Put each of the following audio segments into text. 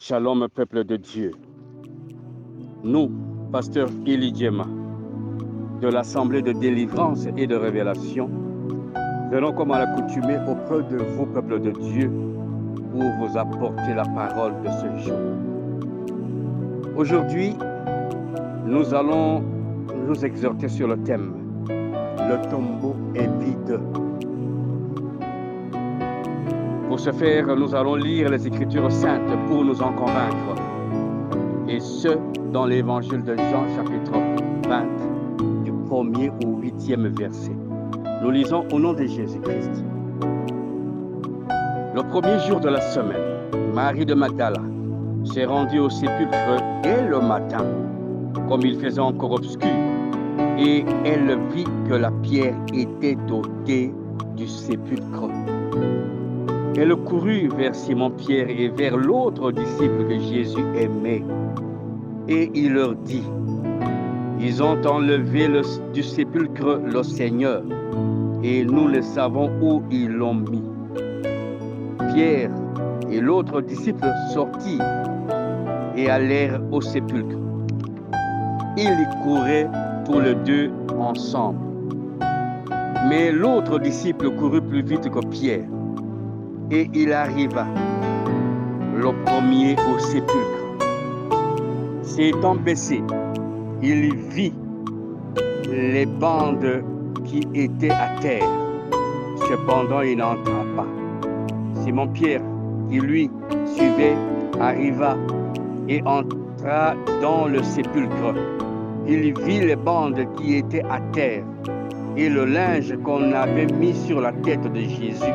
Shalom, peuple de Dieu. Nous, pasteur Eli Djema, de l'Assemblée de délivrance et de révélation, venons comme à l'accoutumée auprès de vous, peuple de Dieu, pour vous apporter la parole de ce jour. Aujourd'hui, nous allons nous exhorter sur le thème « Le tombeau est vide ». Pour ce faire, nous allons lire les Écritures saintes pour nous en convaincre. Et ce, dans l'Évangile de Jean, chapitre 20, du 1er au 8e verset. Nous lisons au nom de Jésus-Christ. Le premier jour de la semaine, Marie de Magdala s'est rendue au sépulcre dès le matin, comme il faisait encore obscur, et elle vit que la pierre était ôtée du sépulcre. Elle courut vers Simon-Pierre et vers l'autre disciple que Jésus aimait. Et il leur dit, « Ils ont enlevé du sépulcre le Seigneur, et nous ne savons où ils l'ont mis. » Pierre et l'autre disciple sortirent et allèrent au sépulcre. Ils y couraient tous les deux ensemble. Mais l'autre disciple courut plus vite que Pierre. Et il arriva, le premier au sépulcre. S'étant baissé, il vit les bandes qui étaient à terre. Cependant, il n'entra pas. Simon-Pierre, qui lui suivait, arriva et entra dans le sépulcre. Il vit les bandes qui étaient à terre et le linge qu'on avait mis sur la tête de Jésus,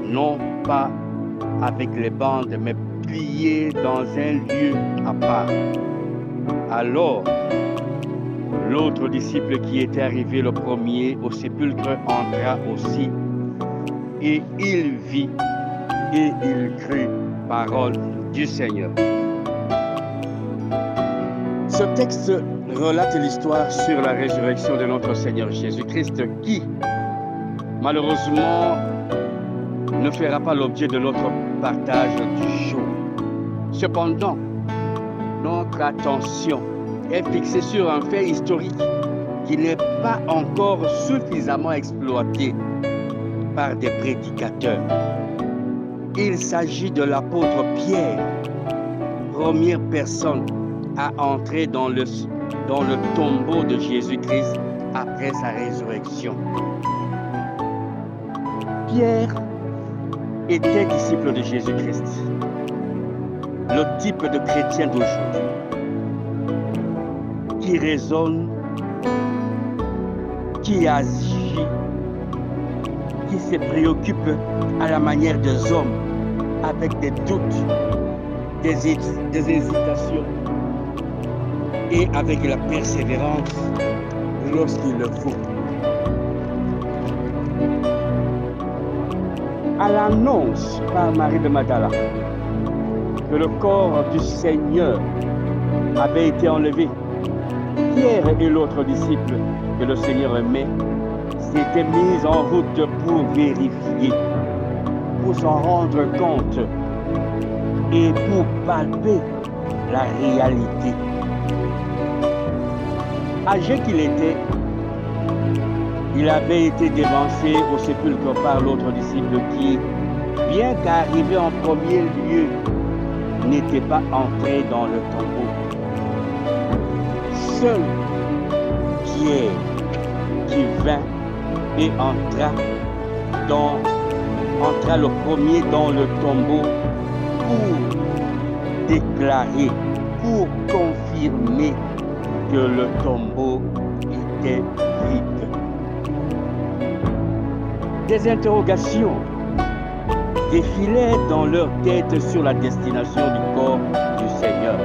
non pas avec les bandes, mais plié dans un lieu à part. Alors, l'autre disciple qui était arrivé le premier au sépulcre entra aussi, et il vit et il crut parole du Seigneur. Ce texte relate l'histoire sur la résurrection de notre Seigneur Jésus-Christ qui, malheureusement, ne fera pas l'objet de notre partage du jour. Cependant, notre attention est fixée sur un fait historique qui n'est pas encore suffisamment exploité par des prédicateurs. Il s'agit de l'apôtre Pierre, première personne à entrer dans le tombeau de Jésus-Christ après sa résurrection. Pierre était disciple de Jésus-Christ, le type de chrétien d'aujourd'hui, qui raisonne, qui agit, qui se préoccupe à la manière des hommes, avec des doutes, des hésitations, et avec la persévérance lorsqu'il le faut. À l'annonce par Marie de Magdala que le corps du Seigneur avait été enlevé, Pierre et l'autre disciple que le Seigneur aimait s'étaient mis en route pour vérifier, pour s'en rendre compte et pour palper la réalité. Âgé qu'il était, il avait été dévancé au sépulcre par l'autre disciple qui, bien qu'arrivé en premier lieu, n'était pas entré dans le tombeau. Seul Pierre qui vint et entra le premier dans le tombeau pour déclarer, pour confirmer que le tombeau était vide. Des interrogations défilaient dans leur tête sur la destination du corps du Seigneur.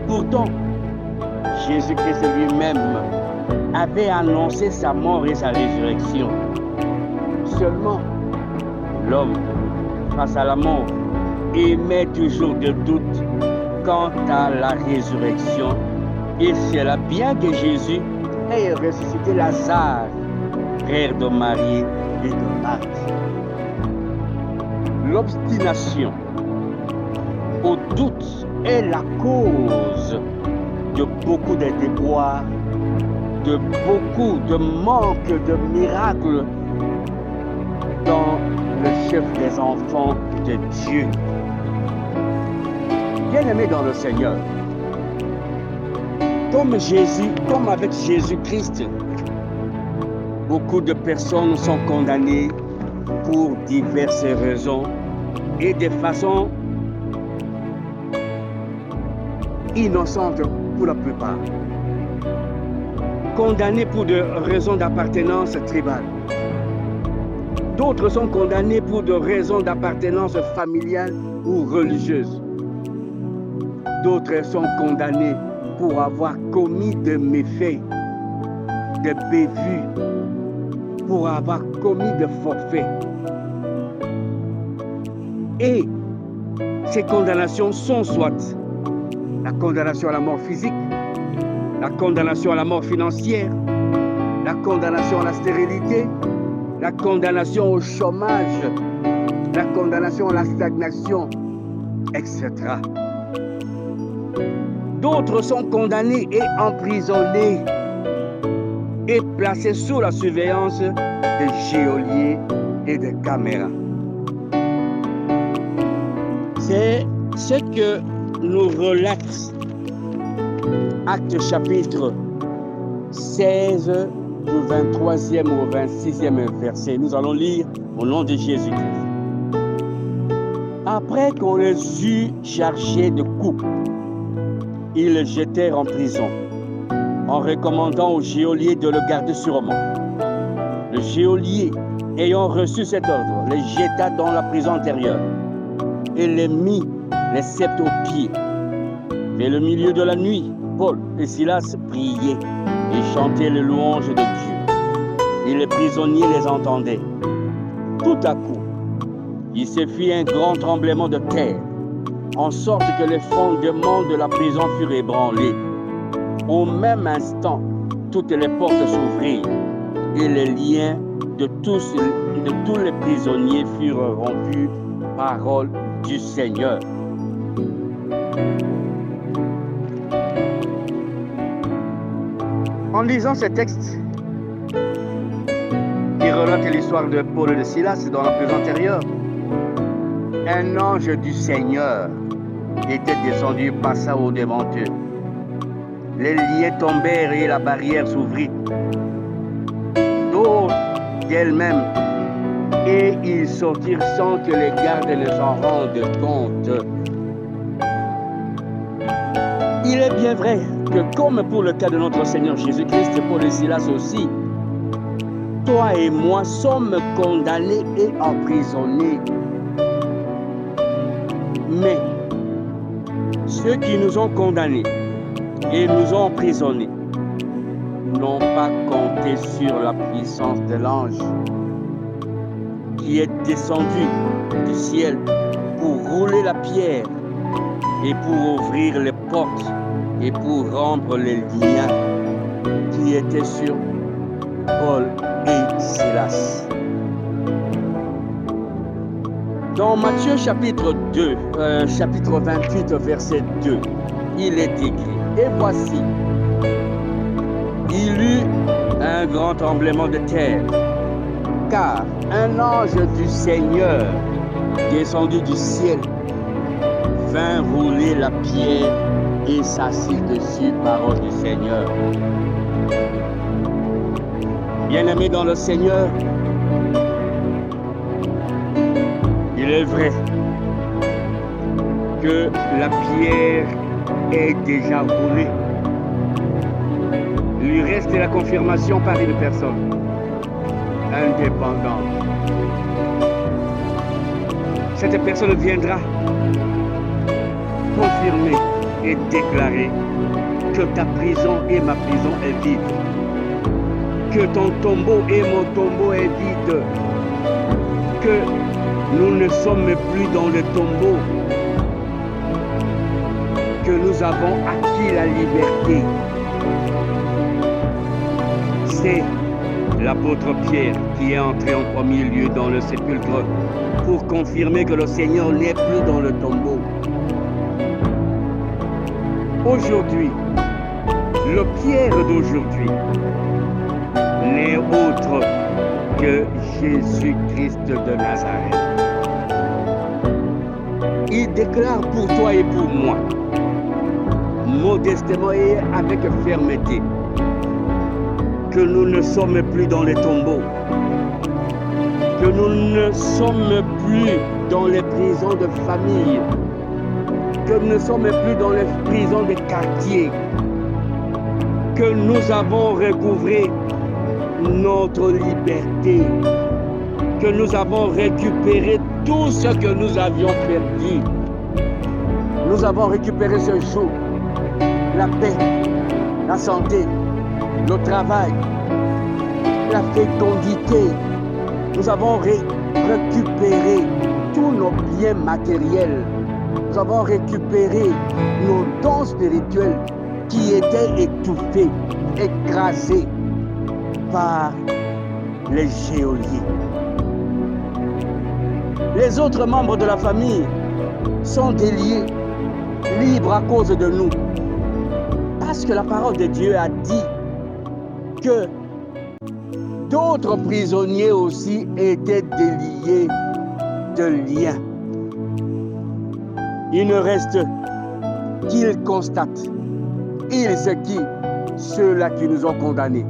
Pourtant, Jésus-Christ lui-même avait annoncé sa mort et sa résurrection. Seulement, l'homme, face à la mort, émet toujours des doutes quant à la résurrection. Et c'est là bien que Jésus ait ressuscité Lazare, frère de Marie et de Marthe. L'obstination au doute est la cause de beaucoup de déboires, de beaucoup de manques de miracles dans le chef des enfants de Dieu. Bien-aimés dans le Seigneur, comme avec Jésus-Christ, beaucoup de personnes sont condamnées pour diverses raisons et de façon innocente pour la plupart. Condamnées pour des raisons d'appartenance tribale. D'autres sont condamnés pour des raisons d'appartenance familiale ou religieuse. D'autres sont condamnés pour avoir commis des méfaits, des bévues, pour avoir commis des forfaits. Et ces condamnations sont soit la condamnation à la mort physique, la condamnation à la mort financière, la condamnation à la stérilité, la condamnation au chômage, la condamnation à la stagnation, etc. D'autres sont condamnés et emprisonnés et placés sous la surveillance de geôliers et de caméras. C'est ce que nous relate Actes chapitre 16 du 23e au 26e verset. Nous allons lire au nom de Jésus-Christ. Après qu'on les eut chargés de coups, ils les jetèrent en prison, en recommandant au geôlier de le garder sûrement. Le geôlier, ayant reçu cet ordre, les jeta dans la prison intérieure et les mit les sceptres aux pieds. Vers le milieu de la nuit, Paul et Silas priaient et chantaient les louanges de Dieu. Et les prisonniers les entendaient. Tout à coup, il se fit un grand tremblement de terre, en sorte que les fondements de la prison furent ébranlés. Au même instant, toutes les portes s'ouvrirent et les liens de tous les prisonniers furent rompus. Parole du Seigneur. En lisant ce texte qui relate l'histoire de Paul et de Silas dans la prison intérieure, un ange du Seigneur était descendu, passa au-devant d'eux. Les liens tombèrent et la barrière s'ouvrit. D'autres d'elles-mêmes, et ils sortirent sans que les gardes ne s'en rendent compte. Il est bien vrai que comme pour le cas de notre Seigneur Jésus-Christ, Paul et Silas aussi, toi et moi sommes condamnés et emprisonnés. Mais ceux qui nous ont condamnés et nous ont emprisonnés n'ont pas compté sur la puissance de l'ange qui est descendu du ciel pour rouler la pierre et pour ouvrir les portes et pour rompre les liens qui étaient sur Paul et Silas. Dans Matthieu chapitre 28, verset 2, il est écrit: Et voici, il eut un grand tremblement de terre, car un ange du Seigneur, descendu du ciel, vint rouler la pierre et s'assit dessus. Parole du Seigneur. Bien-aimés dans le Seigneur, il est vrai que la pierre est déjà roulée. Il lui reste la confirmation par une personne indépendante. Cette personne viendra confirmer et déclarer que ta prison et ma prison est vide, que ton tombeau et mon tombeau est vide, que nous ne sommes plus dans le tombeau, que nous avons acquis la liberté. C'est l'apôtre Pierre qui est entré en premier lieu dans le sépulcre pour confirmer que le Seigneur n'est plus dans le tombeau. aujourd'hui, le Pierre d'aujourd'hui n'est autre que Jésus-Christ de Nazareth. Il déclare pour toi et pour moi, modestement et avec fermeté, que nous ne sommes plus dans les tombeaux, que nous ne sommes plus dans les prisons de famille, que nous ne sommes plus dans les prisons de quartier, que nous avons recouvré notre liberté, que nous avons récupéré tout ce que nous avions perdu. Nous avons récupéré ce jour, la paix, la santé, le travail, la fécondité. Nous avons récupéré tous nos biens matériels. Nous avons récupéré nos dons spirituels qui étaient étouffés, écrasés par les geôliers. Les autres membres de la famille sont déliés, libres à cause de nous. Parce que la parole de Dieu a dit que d'autres prisonniers aussi étaient déliés de liens. Il ne reste qu'ils constatent, ils c'est qui, ceux-là qui nous ont condamnés,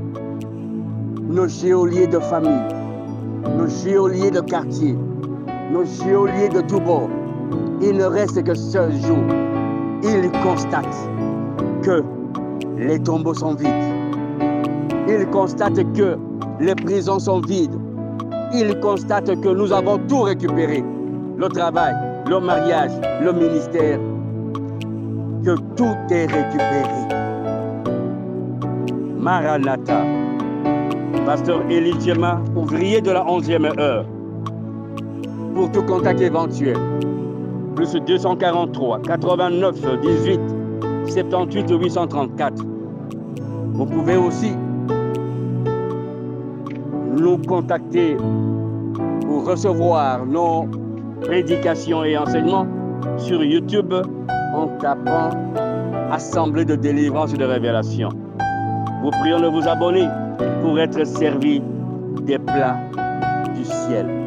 nos geôliers de famille, nos geôliers de quartier, nos geôliers de tous bords. Il ne reste que ce jour, ils constatent que les tombeaux sont vides. Ils constatent que les prisons sont vides. Ils constatent que nous avons tout récupéré. Le travail, le mariage, le ministère. Que tout est récupéré. Maranatha. Pasteur Élie Djema, ouvrier de la 11e heure. Pour tout contact éventuel, plus 243 89 18 78 834. Vous pouvez aussi nous contacter pour recevoir nos prédications et enseignements sur YouTube en tapant Assemblée de délivrance et de révélation. Vous prions de vous abonner pour être servi des plats du ciel.